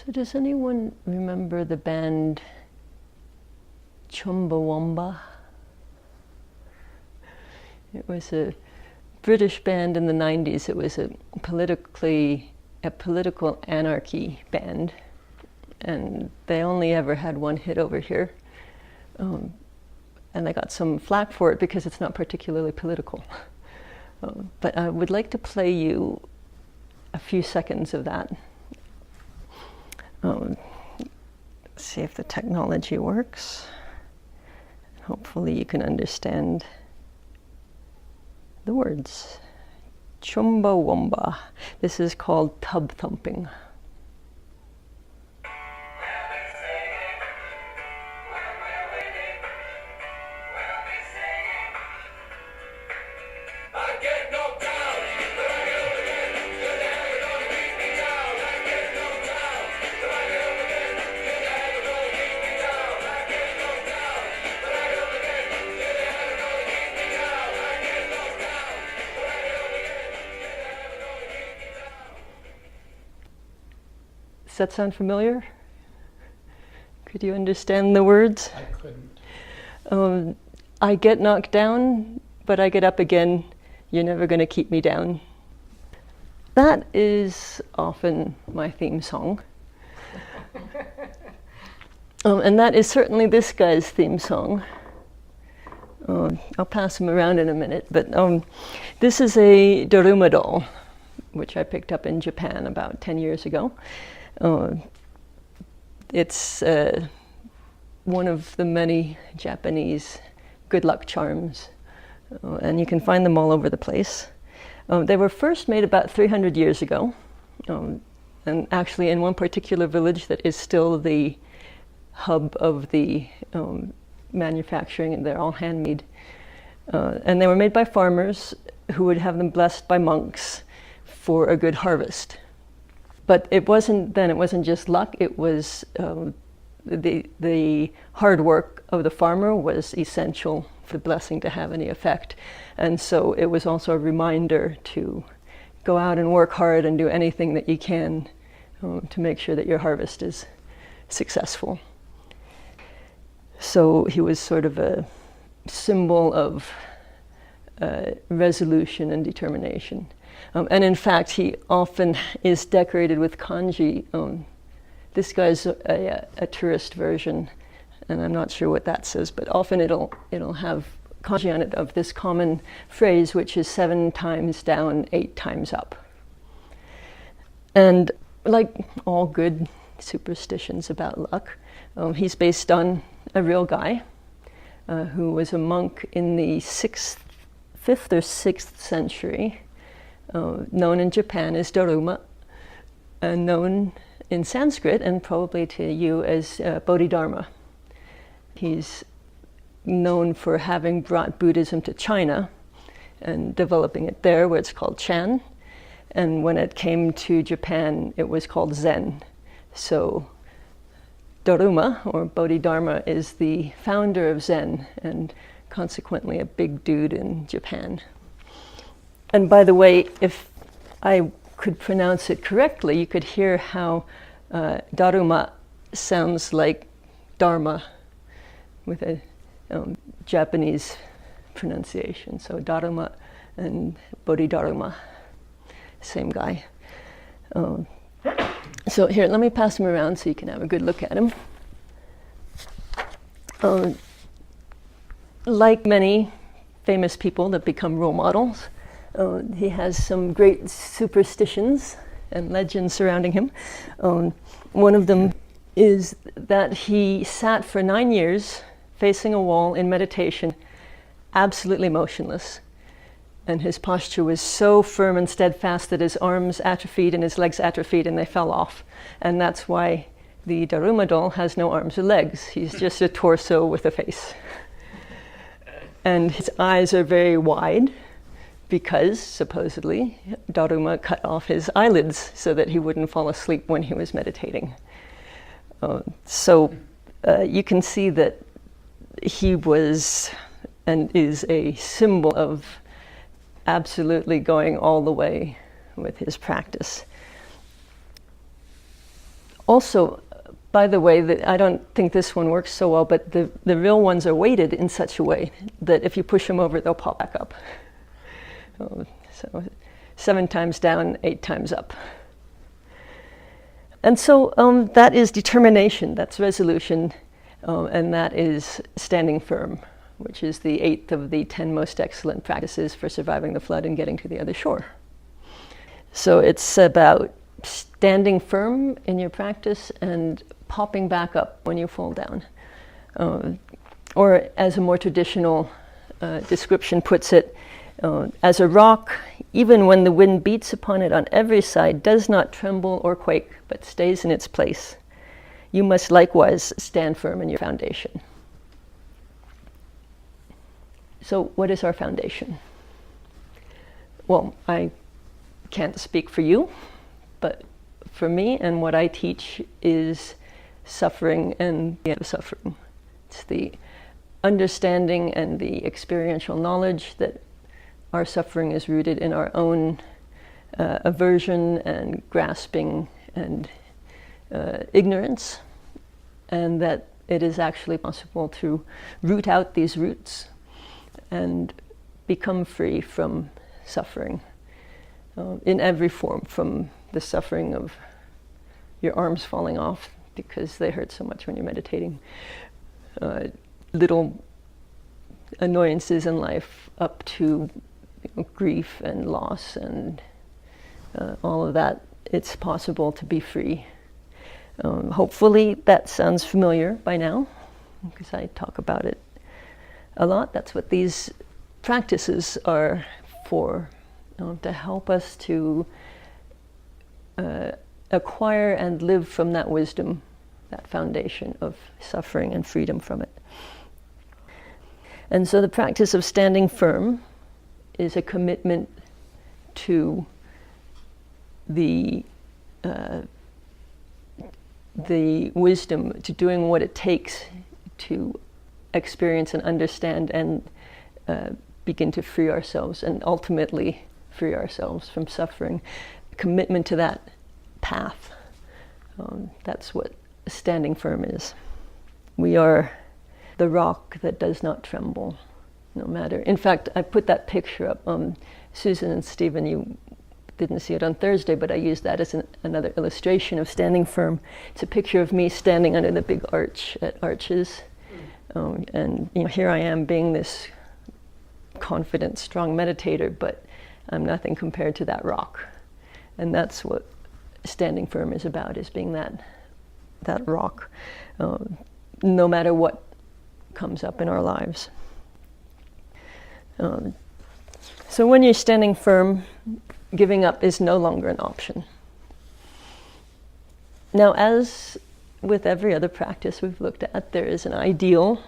So does anyone remember the band Chumbawamba? It was a British band in the 90s. It was a political anarchy band, and they only ever had one hit over here. And they got some flack for it because it's not particularly political. But I would like to play you a few seconds of that. See if the technology works. Hopefully you can understand the words. Chumbawamba. This is called tub thumping. Does that sound familiar? Could you understand the words? I couldn't. I get knocked down, but I get up again. You're never going to keep me down. That is often my theme song. And that is certainly this guy's theme song. I'll pass him around in a minute, but this is a Daruma doll, which I picked up in Japan about 10 years ago. It's one of the many Japanese good luck charms, and you can find them all over the place. They were first made about 300 years ago, and actually in one particular village that is still the hub of the manufacturing, and they're all handmade. And they were made by farmers who would have them blessed by monks for a good harvest. But it wasn't just luck, it was the hard work of the farmer was essential for the blessing to have any effect. And so it was also a reminder to go out and work hard and do anything that you can to make sure that your harvest is successful. So he was sort of a symbol of resolution and determination. And in fact, he often is decorated with kanji. This guy's a tourist version, and I'm not sure what that says, but often it'll have kanji on it of this common phrase, which is 7 times down, 8 times up. And like all good superstitions about luck, he's based on a real guy who was a monk in the 5th or 6th century, known in Japan as Daruma, and known in Sanskrit and probably to you as Bodhidharma. He's known for having brought Buddhism to China and developing it there, where it's called Chan. And when it came to Japan, it was called Zen. So Daruma, or Bodhidharma, is the founder of Zen and consequently a big dude in Japan. And by the way, if I could pronounce it correctly, you could hear how Daruma sounds like Dharma with a Japanese pronunciation. So Daruma and Bodhidharma, same guy. So here, let me pass him around so you can have a good look at him. Like many famous people that become role models, he has some great superstitions and legends surrounding him. One of them is that he sat for 9 years facing a wall in meditation, absolutely motionless. And his posture was so firm and steadfast that his arms atrophied and his legs atrophied and they fell off. And that's why the Daruma doll has no arms or legs. He's just a torso with a face. And his eyes are very wide because, supposedly, Daruma cut off his eyelids so that he wouldn't fall asleep when he was meditating. So you can see that he was and is a symbol of absolutely going all the way with his practice. Also, by the way, I don't think this one works so well, but the real ones are weighted in such a way that if you push them over, they'll pop back up. So 7 times down, 8 times up. And so that is determination, that's resolution, and that is standing firm, which is the 8th of the 10 most excellent practices for surviving the flood and getting to the other shore. So it's about standing firm in your practice and popping back up when you fall down. Or as a more traditional description puts it, as a rock, even when the wind beats upon it on every side, does not tremble or quake, but stays in its place. You must likewise stand firm in your foundation. So what is our foundation? Well, I can't speak for you, but for me and what I teach is suffering and the end of suffering. It's the understanding and the experiential knowledge that our suffering is rooted in our own aversion and grasping and ignorance, and that it is actually possible to root out these roots and become free from suffering in every form, from the suffering of your arms falling off because they hurt so much when you're meditating, little annoyances in life, up to grief and loss and all of that. It's possible to be free. Hopefully that sounds familiar by now, because I talk about it a lot. That's what these practices are for, to help us to acquire and live from that wisdom, that foundation of suffering and freedom from it. And so the practice of standing firm is a commitment to the wisdom, to doing what it takes to experience and understand and begin to free ourselves and ultimately free ourselves from suffering. Commitment to that path. That's what standing firm is. We are the rock that does not tremble, no matter. In fact, I put that picture up. Susan and Stephen, you didn't see it on Thursday, but I used that as another illustration of standing firm. It's a picture of me standing under the big arch at Arches. And here I am being this confident, strong meditator, but I'm nothing compared to that rock. And that's what standing firm is about, is being that rock, no matter what comes up in our lives. So when you're standing firm, giving up is no longer an option. Now, as with every other practice we've looked at, there is an ideal,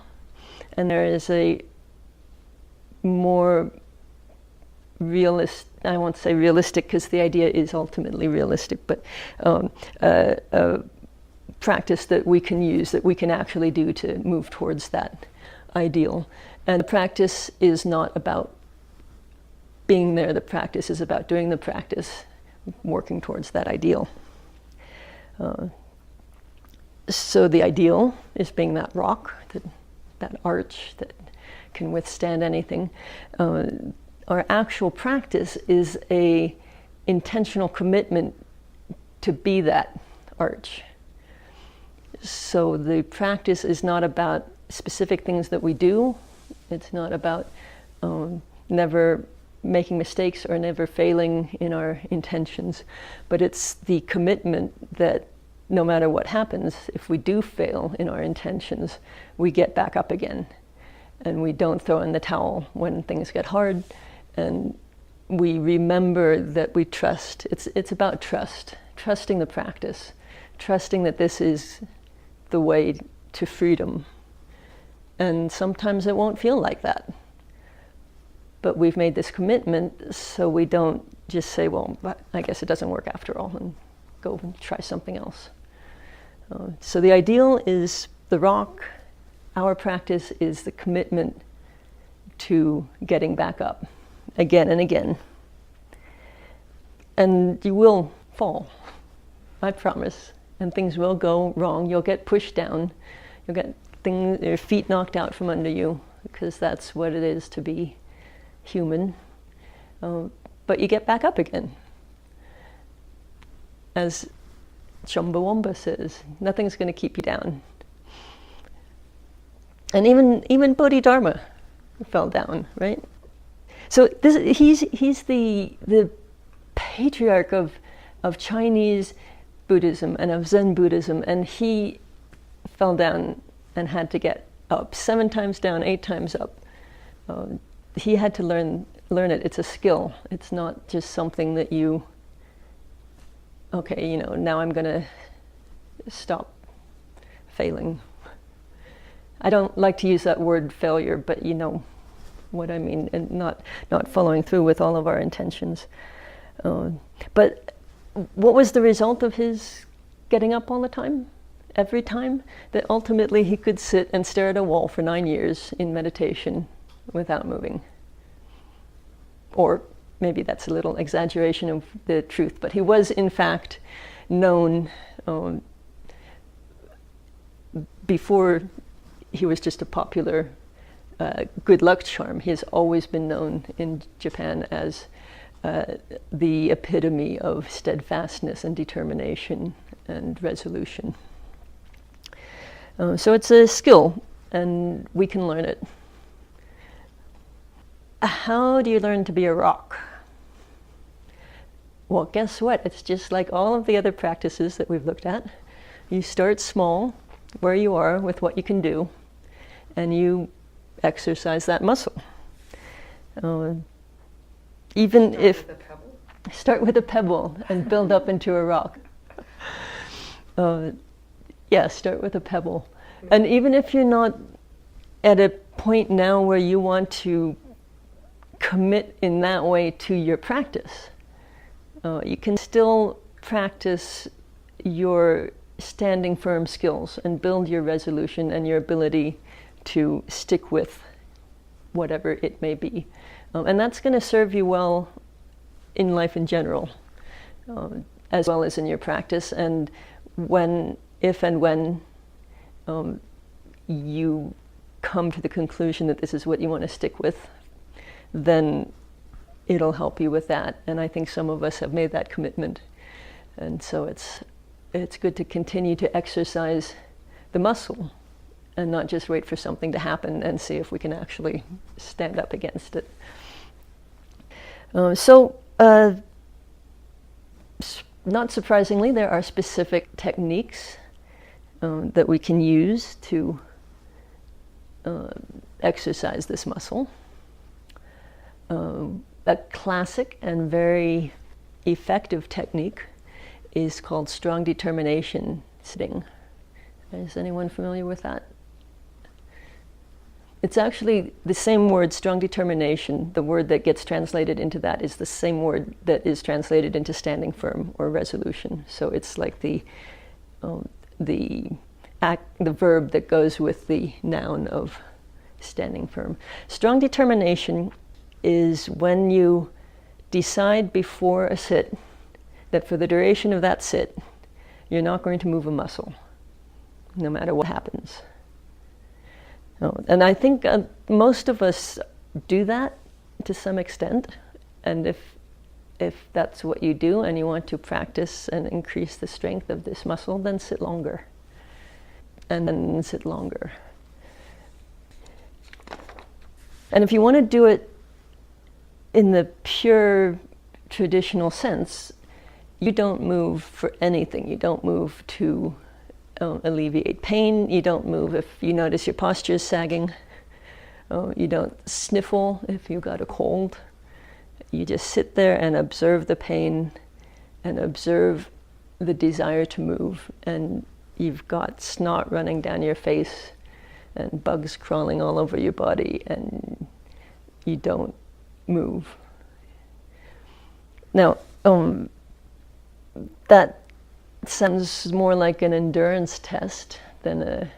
and there is a more I won't say realistic because the idea is ultimately realistic, but a practice that we can use, that we can actually do to move towards that ideal. And the practice is not about being there, the practice is about doing the practice, working towards that ideal. So the ideal is being that rock, that arch that can withstand anything. Our actual practice is a intentional commitment to be that arch. So the practice is not about specific things that we do. It's not about never making mistakes or never failing in our intentions, but it's the commitment that no matter what happens, if we do fail in our intentions, we get back up again. And we don't throw in the towel when things get hard, and we remember that we trust. It's about trust, trusting the practice, trusting that this is the way to freedom. And sometimes it won't feel like that. But we've made this commitment, so we don't just say, well, I guess it doesn't work after all, and go and try something else. So the ideal is the rock. Our practice is the commitment to getting back up again and again. And you will fall, I promise. and things will go wrong. You'll get pushed down. You'll get your feet knocked out from under you, because that's what it is to be human. But you get back up again. As Chumbawamba says, nothing's going to keep you down. And even Bodhidharma fell down, right? So he's the patriarch of Chinese Buddhism and of Zen Buddhism, and he fell down and had to get up 7 times down, 8 times up. He had to learn it. It's a skill. It's not just something that you, okay, now I'm going to stop failing. I don't like to use that word failure, but you know what I mean, and not following through with all of our intentions. But what was the result of his getting up all the time? Every time? That ultimately he could sit and stare at a wall for 9 years in meditation without moving. Or maybe that's a little exaggeration of the truth, but he was in fact known before he was just a popular good luck charm. He has always been known in Japan as the epitome of steadfastness and determination and resolution. So it's a skill, and we can learn it. How do you learn to be a rock? Well, guess what? It's just like all of the other practices that we've looked at. You start small, where you are, with what you can do, and you exercise that muscle. Start with a pebble and build up into a rock. Start with a pebble. And even if you're not at a point now where you want to commit in that way to your practice, you can still practice your standing firm skills and build your resolution and your ability to stick with whatever it may be. And that's going to serve you well in life in general, as well as in your practice. And if and when you come to the conclusion that this is what you want to stick with, then it'll help you with that. And I think some of us have made that commitment. And so it's good to continue to exercise the muscle and not just wait for something to happen and see if we can actually stand up against it. Not surprisingly, there are specific techniques that we can use to exercise this muscle. A classic and very effective technique is called strong determination sitting. Is anyone familiar with that? It's actually the same word, strong determination. The word that gets translated into that is the same word that is translated into standing firm or resolution. So it's like the verb that goes with the noun of standing firm. Strong determination is when you decide before a sit that for the duration of that sit, you're not going to move a muscle, no matter what happens. And I think most of us do that to some extent. And if that's what you do and you want to practice and increase the strength of this muscle, then sit longer. And then sit longer. And if you want to do it in the pure traditional sense, you don't move for anything. You don't move to alleviate pain. You don't move if you notice your posture is sagging. You don't sniffle if you've got a cold. You just sit there and observe the pain and observe the desire to move. And you've got snot running down your face and bugs crawling all over your body, and you don't move. Now, that sounds more like an endurance test than a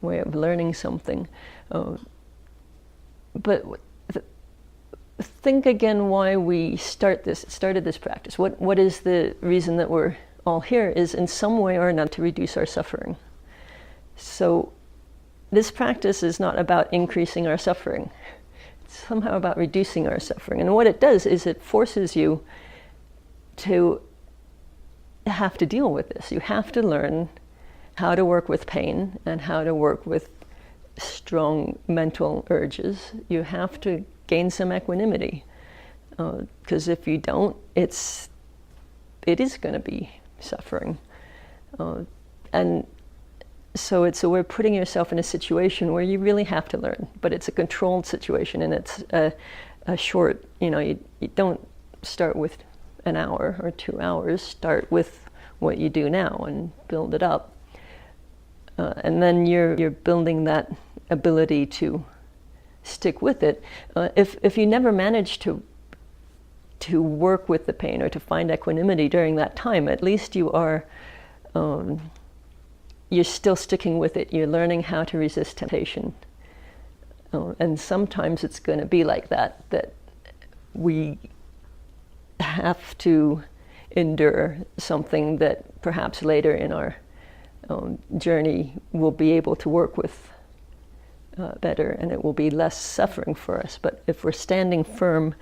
way of learning something. But think again why we started this practice. What is the reason that we're all here is in some way or another to reduce our suffering. So this practice is not about increasing our suffering. It's somehow about reducing our suffering. And what it does is it forces you to have to deal with this. You have to learn how to work with pain and how to work with strong mental urges. You have to gain some equanimity. Because if you don't, it is going to be suffering. And so we're putting yourself in a situation where you really have to learn, but it's a controlled situation, and it's a short, you don't start with an hour or 2 hours, start with what you do now and build it up. And then you're building that ability to stick with it. If you never manage to work with the pain or to find equanimity during that time, at least you are, you're still sticking with it. You're learning how to resist temptation. And sometimes it's going to be like that we have to endure something that perhaps later in our journey we'll be able to work with better, and it will be less suffering for us. But if we're standing firm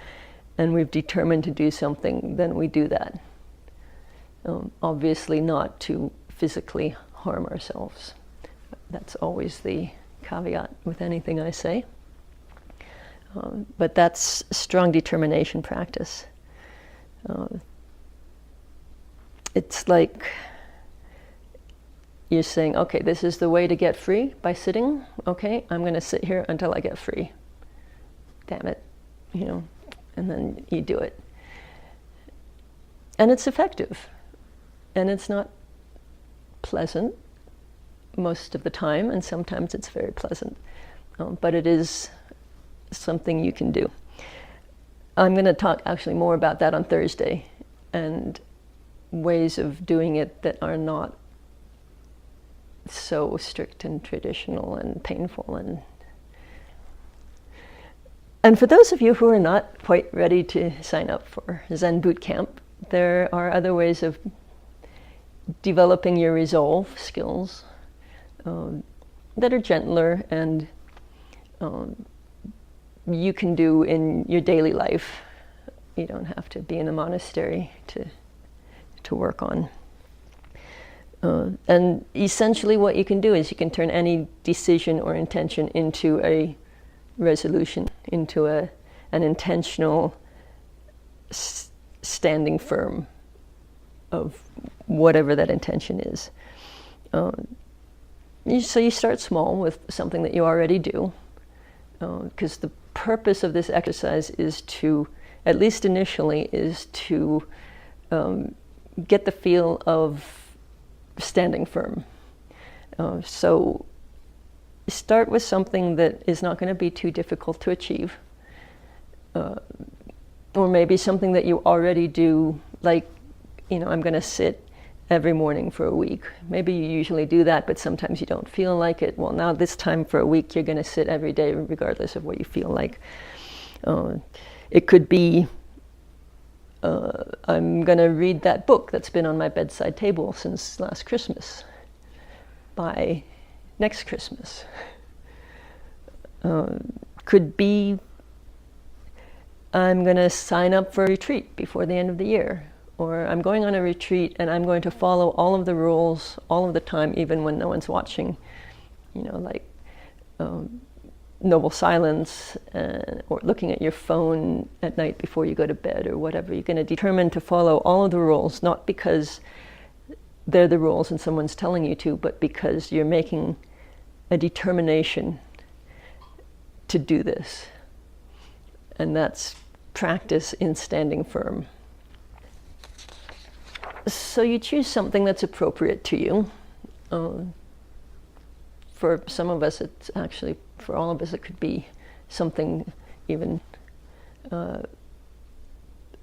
and we've determined to do something, then we do that. Obviously not to physically harm ourselves. That's always the caveat with anything I say. But that's strong determination practice. It's like you're saying, okay, this is the way to get free, by sitting. Okay, I'm going to sit here until I get free. Damn it, and then you do it. And it's effective. And it's not pleasant most of the time, and sometimes it's very pleasant. But it is something you can do. I'm going to talk actually more about that on Thursday, and ways of doing it that are not so strict and traditional and painful. And for those of you who are not quite ready to sign up for Zen Boot Camp, there are other ways of developing your resolve skills that are gentler and you can do in your daily life. You don't have to be in a monastery to work on. And essentially what you can do is you can turn any decision or intention into a resolution, into an intentional standing firm of whatever that intention is. So you start small with something that you already do, because the purpose of this exercise is to, at least initially, is to get the feel of standing firm. So start with something that is not going to be too difficult to achieve, or maybe something that you already do, like, I'm going to sit every morning for a week. Maybe you usually do that, but sometimes you don't feel like it. Well, now this time for a week, you're going to sit every day regardless of what you feel like. It could be, I'm going to read that book that's been on my bedside table since last Christmas by next Christmas. Could be, I'm going to sign up for a retreat before the end of the year. Or I'm going on a retreat and I'm going to follow all of the rules all of the time, even when no one's watching. Like noble silence, or looking at your phone at night before you go to bed, or whatever. You're going to determine to follow all of the rules, not because they're the rules and someone's telling you to, but because you're making a determination to do this. And that's practice in standing firm. So you choose something that's appropriate to you. For some of us, it's actually, for all of us, it could be something even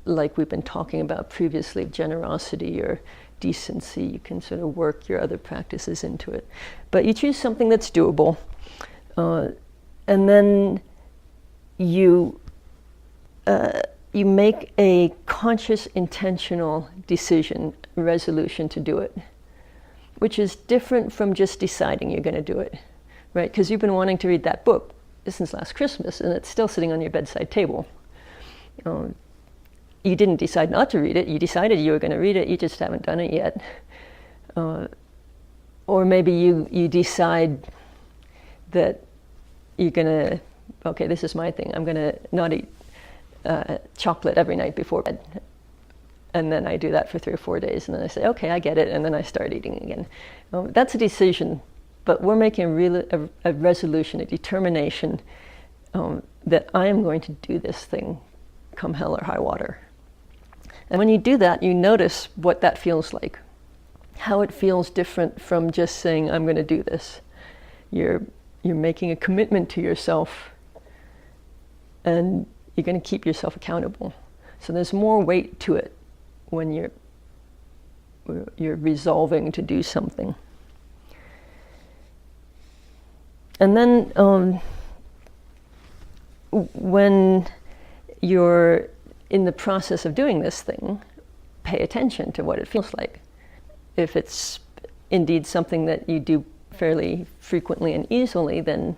like we've been talking about previously, generosity or decency. You can sort of work your other practices into it. But you choose something that's doable. And then you make a conscious, intentional decision resolution to do it, which is different from just deciding you're going to do it, right? Because you've been wanting to read that book since last Christmas, and it's still sitting on your bedside table. You didn't decide not to read it. You decided you were going to read it. You just haven't done it yet. Or maybe you decide that you're going to, okay, this is my thing. I'm going to not eat chocolate every night before bed. And then I do that for 3 or 4 days. And then I say, okay, I get it. And then I start eating again. That's a decision. But we're making a resolution, a determination that I am going to do this thing come hell or high water. And when you do that, you notice what that feels like, how it feels different from just saying, I'm going to do this. You're making a commitment to yourself, and you're going to keep yourself accountable. So there's more weight to it when you're resolving to do something. And then when you're in the process of doing this thing, pay attention to what it feels like. If it's indeed something that you do fairly frequently and easily, then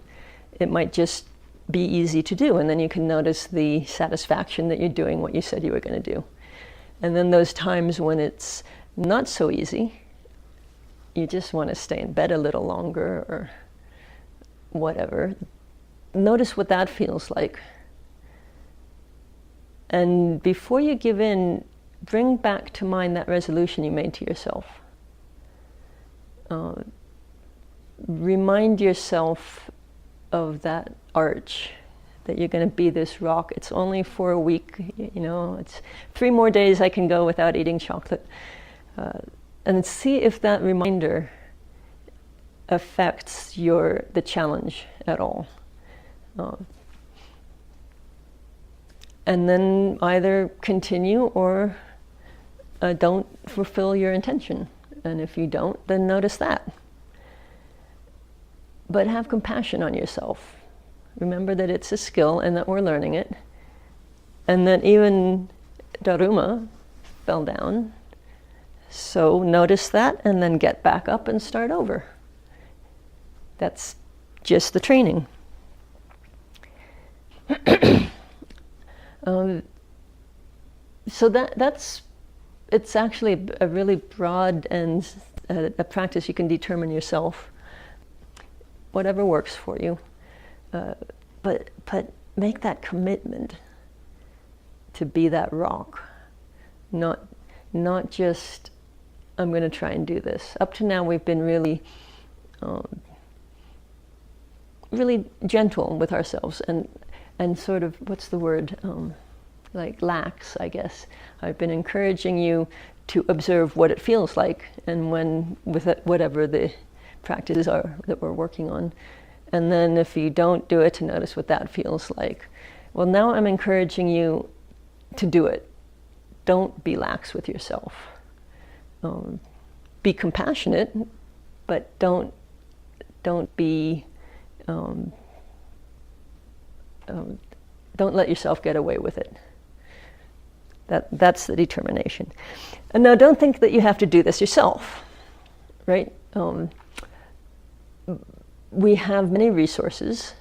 it might just be easy to do. And then you can notice the satisfaction that you're doing what you said you were going to do. And then those times when it's not so easy, you just want to stay in bed a little longer or whatever. Notice what that feels like. And before you give in, bring back to mind that resolution you made to yourself. Remind yourself of that arch, that you're going to be this rock. It's only for a week, it's 3 more days I can go without eating chocolate. And see if that reminder affects the challenge at all. And then either continue or don't fulfill your intention. And if you don't, then notice that. But have compassion on yourself. Remember that it's a skill and that we're learning it. And that even Daruma fell down. So notice that and then get back up and start over. That's just the training. So it's actually a really broad and a practice you can determine yourself, whatever works for you. But make that commitment to be that rock, not just I'm going to try and do this. Up to now, we've been really gentle with ourselves and sort of, what's the word? Like lax, I guess. I've been encouraging you to observe what it feels like, and when with it, whatever the practices are that we're working on. And then if you don't do it, to notice what that feels like. Well, now I'm encouraging you to do it. Don't be lax with yourself. Be compassionate, but don't be don't let yourself get away with it. That's the determination. And now don't think that you have to do this yourself, right? We have many resources,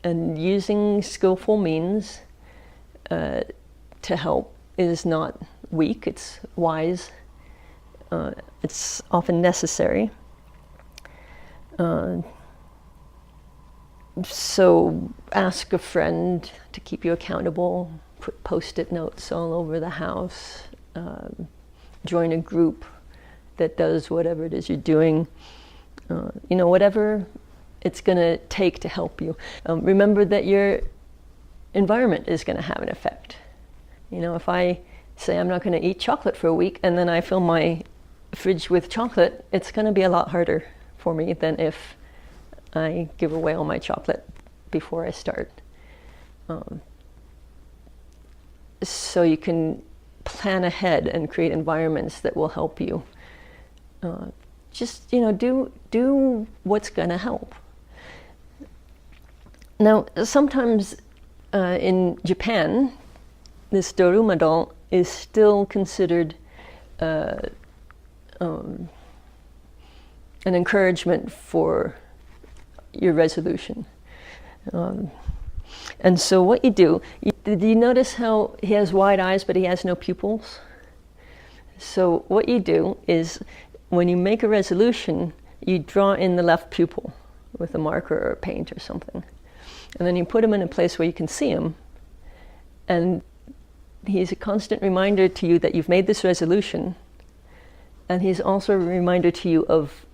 and using skillful means to help is not weak, it's wise. It's often necessary. So ask a friend to keep you accountable, put post-it notes all over the house, join a group that does whatever it is you're doing, whatever it's going to take to help you. Remember that your environment is going to have an effect. If I say I'm not going to eat chocolate for a week and then I fill my fridge with chocolate, it's going to be a lot harder for me than if I give away all my chocolate before I start. So you can plan ahead and create environments that will help you. Just do what's going to help. Now, sometimes in Japan, this Daruma doll is still considered an encouragement for your resolution. And so what you do, do you notice how he has wide eyes but he has no pupils? So what you do is, when you make a resolution, you draw in the left pupil with a marker or a paint or something. And then you put him in a place where you can see him. And he's a constant reminder to you that you've made this resolution. And he's also a reminder to you of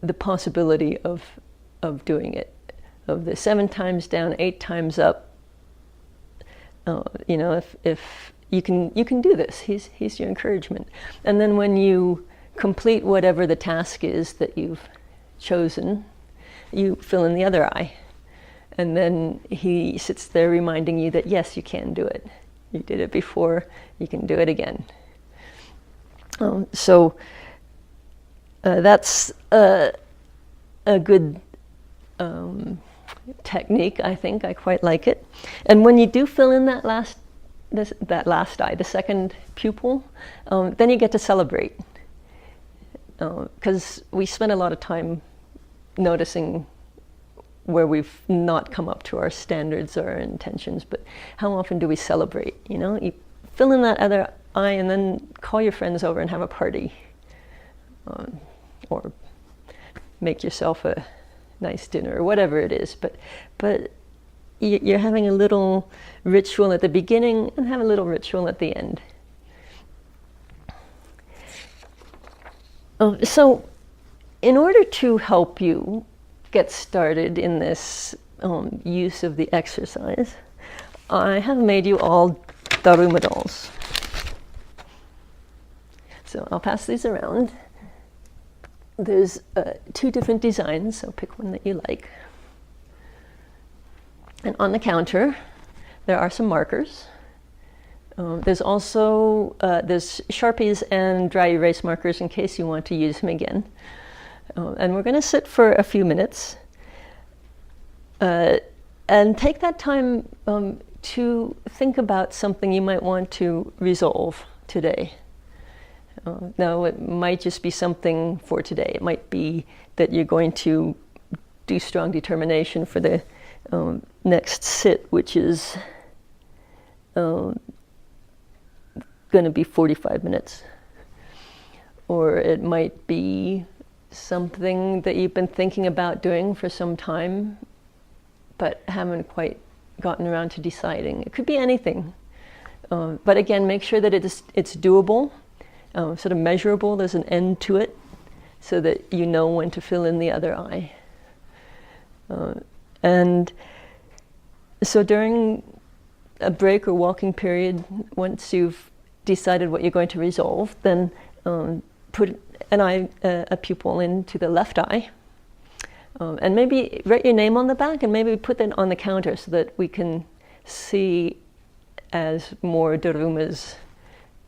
the possibility of doing it, of the 7 times down, 8 times up. If you can do this, he's your encouragement. And then when you complete whatever the task is that you've chosen, you fill in the other eye. And then he sits there reminding you that yes, you can do it. You did it before, you can do it again. So that's a good technique, I think. I quite like it. And when you do fill in that last eye, the second pupil, then you get to celebrate. Because we spend a lot of time noticing where we've not come up to our standards or our intentions, but how often do we celebrate? You fill in that other eye and then call your friends over and have a party, or make yourself a nice dinner or whatever it is. But you're having a little ritual at the beginning and have a little ritual at the end. So in order to help you get started in this use of the exercise, I have made you all Daruma dolls. So I'll pass these around. There's 2 different designs, so pick one that you like. And on the counter, there are some markers. There's also there's Sharpies and dry erase markers in case you want to use them again. And we're going to sit for a few minutes and take that time to think about something you might want to resolve today. Now, it might just be something for today. It might be that you're going to do strong determination for the next sit, which is going to be 45 minutes. Or it might be something that you've been thinking about doing for some time, but haven't quite gotten around to deciding. It could be anything. But again, make sure that it's doable, sort of measurable. There's an end to it, so that you know when to fill in the other eye. And so during a break or walking period, once you've decided what you're going to resolve, then put a pupil into the left eye. And maybe write your name on the back and maybe put that on the counter so that we can see as more darumas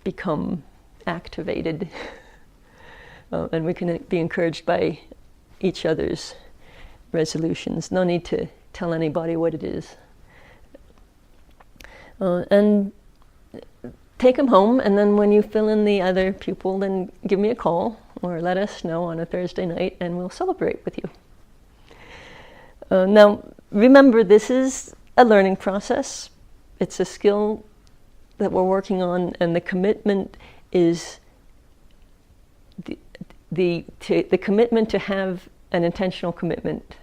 become activated. And we can be encouraged by each other's resolutions. No need to tell anybody what it is. And take them home, and then when you fill in the other pupil, then give me a call or let us know on a Thursday night and we'll celebrate with you. Now, remember, this is a learning process. It's a skill that we're working on, and the commitment is the commitment to have an intentional commitment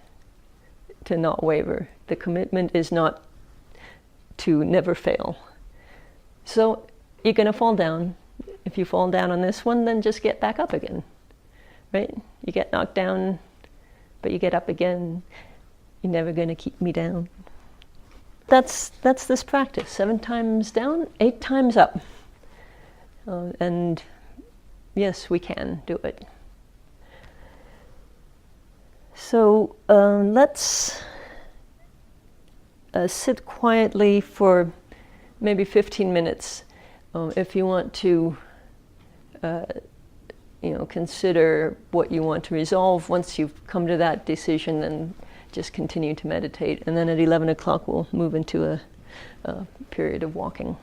to not waver. The commitment is not to never fail. So you're going to fall down. If you fall down on this one, then just get back up again, right? You get knocked down, but you get up again. You're never going to keep me down. That's this practice. 7 times down, 8 times up. And yes, we can do it. So let's sit quietly for maybe 15 minutes. If you want to, consider what you want to resolve. Once you've come to that decision, then just continue to meditate. And then at 11 o'clock, we'll move into a period of walking.